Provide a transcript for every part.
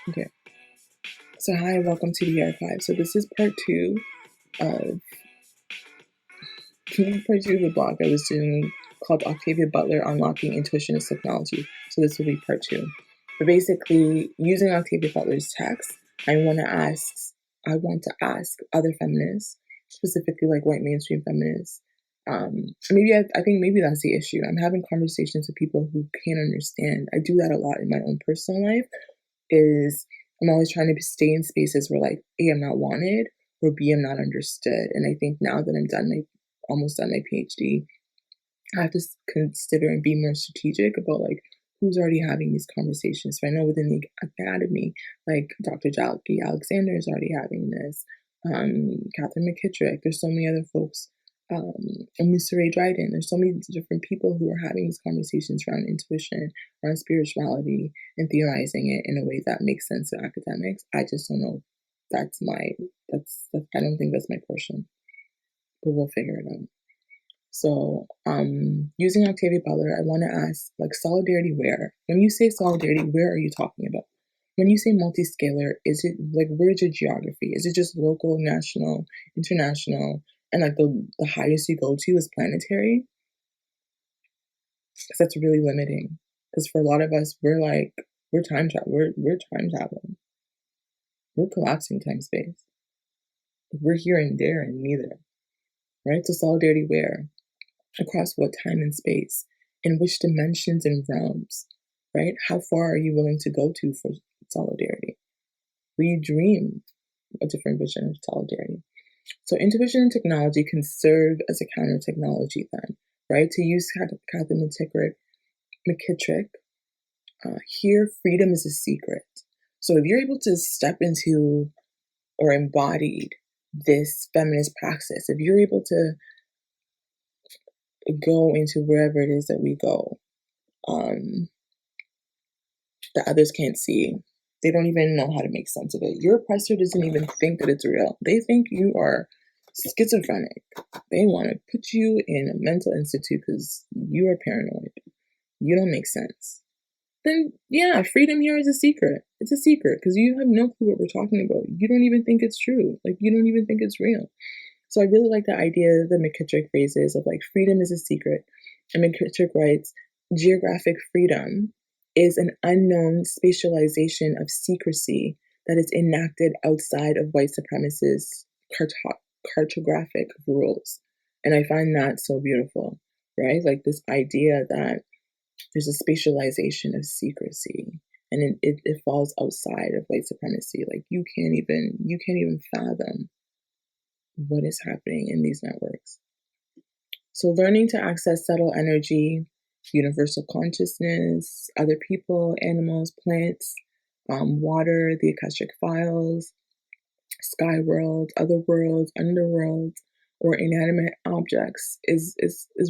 Okay, so hi, welcome to the archive. So this is part two of the blog I was doing called Octavia Butler Unlocking Intuition as Technology. So this will be part two. But basically, using Octavia Butler's text, I want to ask other feminists, specifically like white mainstream feminists. I think maybe that's the issue. I'm having conversations with people who can't understand. I do that a lot in my own personal life. Is I'm always trying to stay in spaces where like A, I'm not wanted, or B, I'm not understood. And I think now that I'm almost done my PhD, I have to consider and be more strategic about like who's already having these conversations. So I know within the academy, like Dr. Jalki Alexander is already having this. Catherine McKittrick. There's so many other folks. And Mr. Ray Dryden. There's so many different people who are having these conversations around intuition, around spirituality, and theorizing it in a way that makes sense to academics. I just don't know. I don't think that's my portion, but we'll figure it out. So, using Octavia Butler, I want to ask, like, solidarity where? When you say solidarity, where are you talking about? When you say multi-scalar, is it, like, where's your geography? Is it just local, national, international, and, like, the highest you go to is planetary? Because that's really limiting. Because for a lot of us, we're time traveling. We're time traveling. We're collapsing time-space. We're here and there and neither, right? So solidarity where? Across what time and space, in which dimensions and realms, right? How far are you willing to go to for solidarity? We dream a different vision of solidarity. So intuition and technology can serve as a counter technology then, right? To use Catherine McKittrick, here freedom is a secret. So if you're able to step into or embodied this feminist praxis, if you're able to go into wherever it is that we go, that others can't see. They don't even know how to make sense of it. Your oppressor doesn't even think that it's real. They think you are schizophrenic. They want to put you in a mental institute because you are paranoid. You don't make sense. Then, yeah, freedom here is a secret. It's a secret because you have no clue what we're talking about. You don't even think it's true. Like, you don't even think it's real. So I really like the idea that McKittrick phrases of like freedom is a secret. And McKittrick writes, geographic freedom is an unknown spatialization of secrecy that is enacted outside of white supremacist cartographic rules. And I find that so beautiful, right? Like this idea that there's a spatialization of secrecy and it falls outside of white supremacy. Like you can't even fathom what is happening in these networks. So learning to access subtle energy, universal consciousness, other people, animals, plants, water, the Akashic files, sky world, other worlds, underworld, or inanimate objects is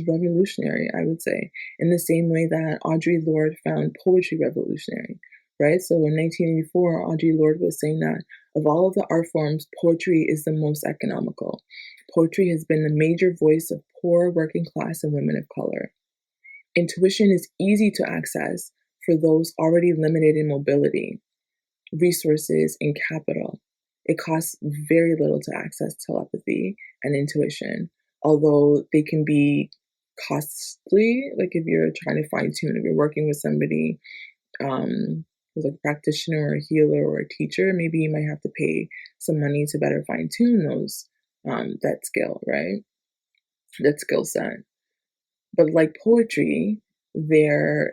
revolutionary, I would say, in the same way that Audre Lorde found poetry revolutionary, right? So in 1984, Audre Lorde was saying that of all of the art forms, poetry is the most economical. Poetry has been the major voice of poor, working class, and women of color. Intuition is easy to access for those already limited in mobility, resources, and capital. It costs very little to access telepathy and intuition, although they can be costly. Like if you're trying to fine tune, if you're working with somebody who's like a practitioner or a healer or a teacher, maybe you might have to pay some money to better fine tune those that skill, right? That skill set. But like poetry, their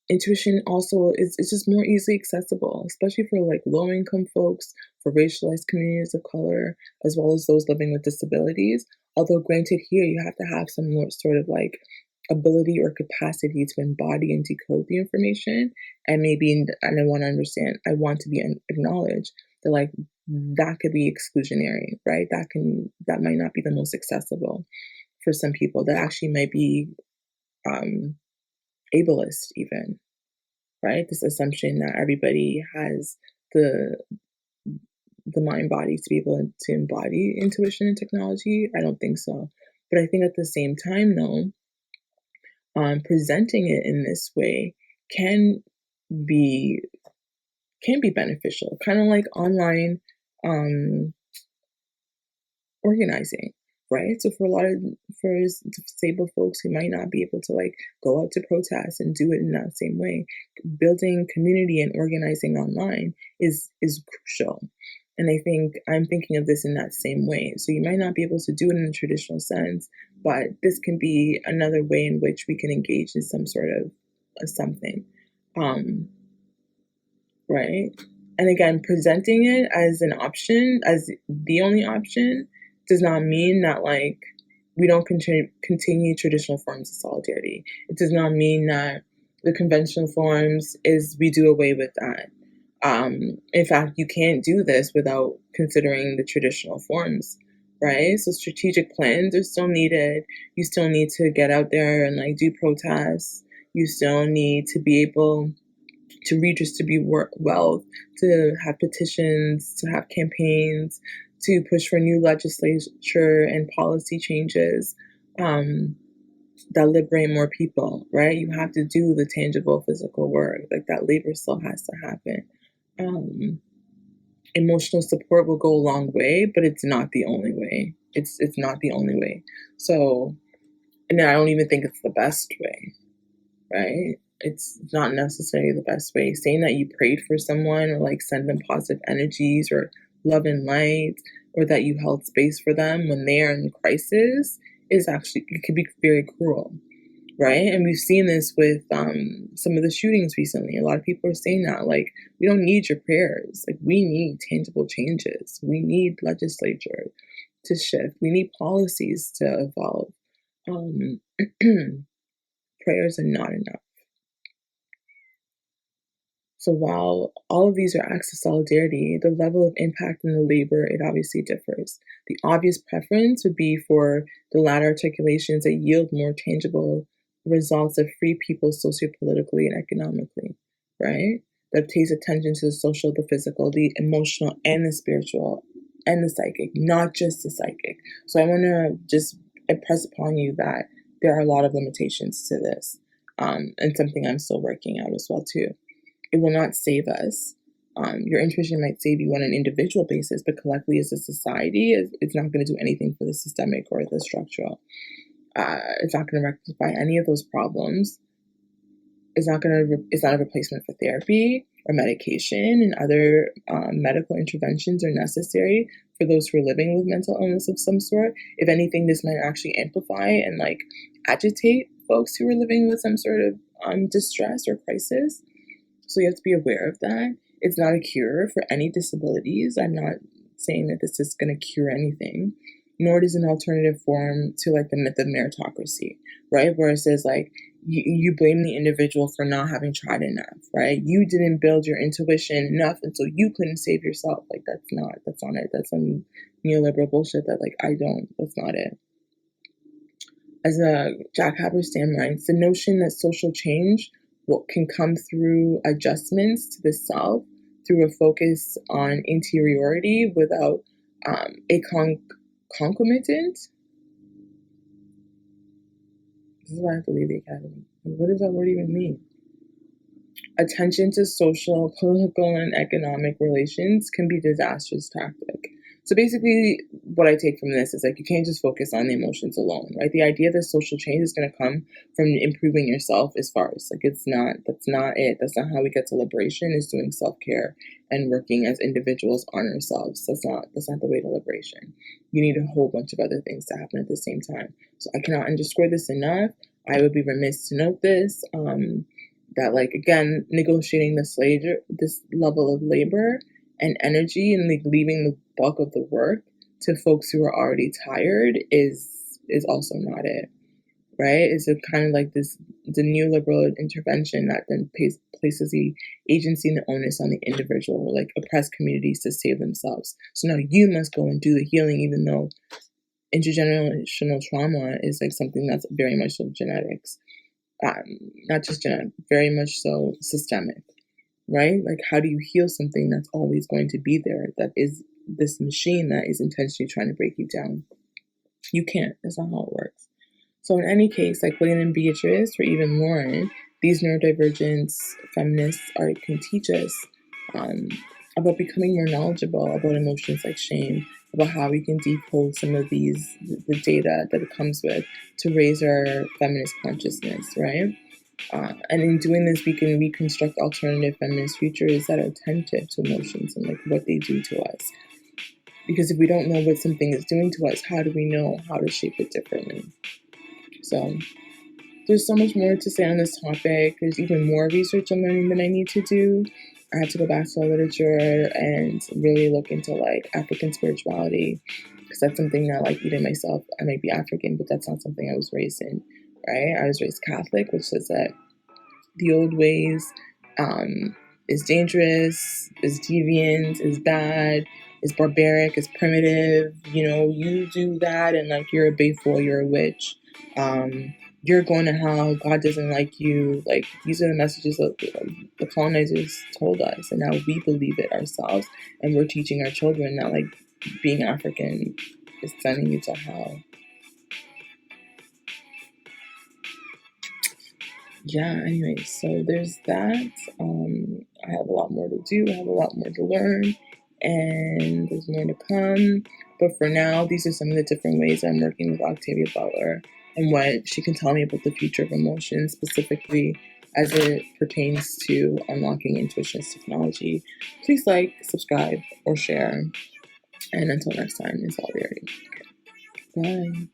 intuition also is just more easily accessible, especially for like low income folks, for racialized communities of color, as well as those living with disabilities. Although granted here, you have to have some more sort of like ability or capacity to embody and decode the information. And I want to understand, I want to be acknowledged that like that could be exclusionary, right? That might not be the most accessible for some people. That actually might be ableist even, right? This assumption that everybody has the mind body to be able to embody intuition and technology. I don't think so. But I think at the same time though, presenting it in this way can be can be beneficial, kind of like online organizing, right? So for disabled folks who might not be able to like go out to protest and do it in that same way, building community and organizing online is crucial. And I think I'm thinking of this in that same way. So you might not be able to do it in the traditional sense, but this can be another way in which we can engage in some sort of something. Right? And again, presenting it as an option, as the only option, does not mean that like we don't continue traditional forms of solidarity. It does not mean that the conventional forms is we do away with that. In fact, you can't do this without considering the traditional forms, right? So strategic plans are still needed. You still need to get out there and like do protests. You still need to be able to redistribute wealth, to have petitions, to have campaigns, to push for new legislature and policy changes that liberate more people, right? You have to do the tangible physical work. Like that labor still has to happen. Emotional support will go a long way, but it's not the only way. It's not the only way. So, and I don't even think it's the best way, right? It's not necessarily the best way. Saying that you prayed for someone or like send them positive energies or love and light, or that you held space for them when they are in crisis is actually, it could be very cruel, right? And we've seen this with some of the shootings recently. A lot of people are saying that, like, we don't need your prayers. Like, we need tangible changes. We need legislature to shift. We need policies to evolve. Prayers are not enough. So while all of these are acts of solidarity, the level of impact in the labor, it obviously differs. The obvious preference would be for the latter articulations that yield more tangible results that free people sociopolitically and economically, right? That pays attention to the social, the physical, the emotional, and the spiritual, and the psychic, not just the psychic. So I want to just impress upon you that there are a lot of limitations to this, and something I'm still working out as well too. It will not save us. Your intuition might save you on an individual basis, but collectively as a society, it's not going to do anything for the systemic or the structural. It's not going to rectify any of those problems. It's not a replacement for therapy or medication, and other medical interventions are necessary for those who are living with mental illness of some sort. If anything, this might actually amplify and like agitate folks who are living with some sort of distress or crisis. So you have to be aware of that. It's not a cure for any disabilities. I'm not saying that this is going to cure anything, nor it is an alternative form to like the myth of meritocracy, right? Where it says like, you blame the individual for not having tried enough, right? You didn't build your intuition enough, and so you couldn't save yourself. Like that's not it. That's some neoliberal bullshit that like, that's not it. As Jack Haberstam writes, the notion that social change can come through adjustments to the self, through a focus on interiority without a concomitant. This is why I have to leave the academy. What does that word even mean? Attention to social, political, and economic relations can be a disastrous tactic. So basically, what I take from this is like, you can't just focus on the emotions alone, right? The idea that social change is going to come from improving yourself is farce. Like that's not it. That's not how we get to liberation, is doing self-care and working as individuals on ourselves. That's not the way to liberation. You need a whole bunch of other things to happen at the same time. So I cannot underscore this enough. I would be remiss to note this, that like, again, negotiating this level of labor and energy and like leaving the bulk of the work to folks who are already tired is also not it, right? It's a kind of like the neoliberal intervention that then places the agency and the onus on the individual, or like oppressed communities to save themselves. So now you must go and do the healing, even though intergenerational trauma is like something that's very much so genetics, not just genetic, very much so systemic. Right? Like, how do you heal something that's always going to be there, that is this machine that is intentionally trying to break you down? You can't. That's not how it works. So in any case, like William and Beatrice, or even Lauren, these neurodivergent feminists can teach us about becoming more knowledgeable about emotions like shame, about how we can decode some of the data that it comes with to raise our feminist consciousness, right? And in doing this, we can reconstruct alternative feminist futures that are attentive to emotions and like what they do to us. Because if we don't know what something is doing to us, how do we know how to shape it differently? So there's so much more to say on this topic. There's even more research and learning that I need to do. I have to go back to the literature and really look into like African spirituality, because that's something that, like, even myself, I might be African, but that's not something I was raised in, right? I was raised Catholic, which says that the old ways is dangerous, is deviant, is bad, is barbaric, is primitive. You know, you do that and like you're a big fool, you're a witch. You're going to hell. God doesn't like you. Like, these are the messages that the colonizers told us, and now we believe it ourselves, and we're teaching our children that like being African is sending you to hell. Yeah, anyway, so there's that. I have a lot more to do, I have a lot more to learn, and there's more to come. But for now, these are some of the different ways I'm working with Octavia Butler and what she can tell me about the future of emotion, specifically as it pertains to unlocking intuitionist technology. Please like, subscribe, or share. And until next time, it's all very. Bye.